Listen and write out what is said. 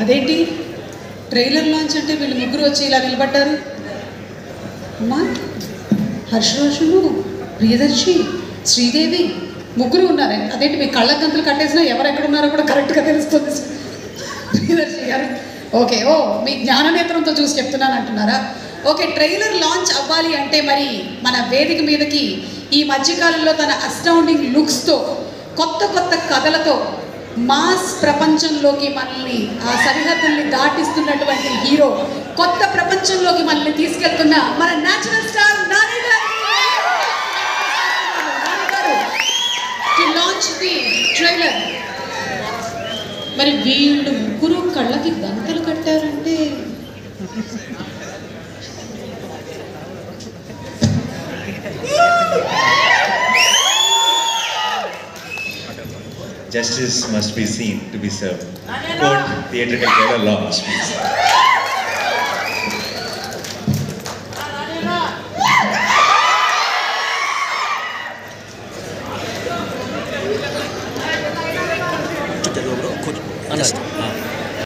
అదేంటి trailer launch అంటే వీళ్ళు ముగ్గురు వచ్చి ఇలా నిలబడ్డారు? అమ్మా, హర్షరోషును, ప్రియదర్శి, శ్రీదేవి ముగ్గురు ఉన్నారే. అదేంటి మీ కళ్ళ గంతులు కట్టేసినా ఎవరెక్కడ ఉన్నారో కూడా కరెక్ట్గా తెలుస్తుంది. ప్రియదర్శి గారు ఓకే. మీ జ్ఞాననేత్రంతో చూసి చెప్తున్నాను అంటున్నారా? ఓకే, ట్రైలర్ లాంచ్ అవ్వాలి అంటే మరి మన వేదిక మీదకి ఈ మధ్యకాలంలో తన అస్టౌండింగ్ లుక్స్తో, కొత్త కొత్త కథలతో మాస్ ప్రపంచంలోకి మనల్ని ఆ సరిహద్దుల్ని దాటిస్తున్నటువంటి హీరో, కొత్త ప్రపంచంలోకి మనల్ని తీసుకెళ్తున్న మన నేచురల్ స్టార్ నాని గారు టు లాంచ్ ది ట్రైలర్. మరి వీళ్ళు ముగ్గురు కళ్ళకి గంతలు కట్టారంటే Justice must be seen to be served. Quote theatrical trailer launch, please. Just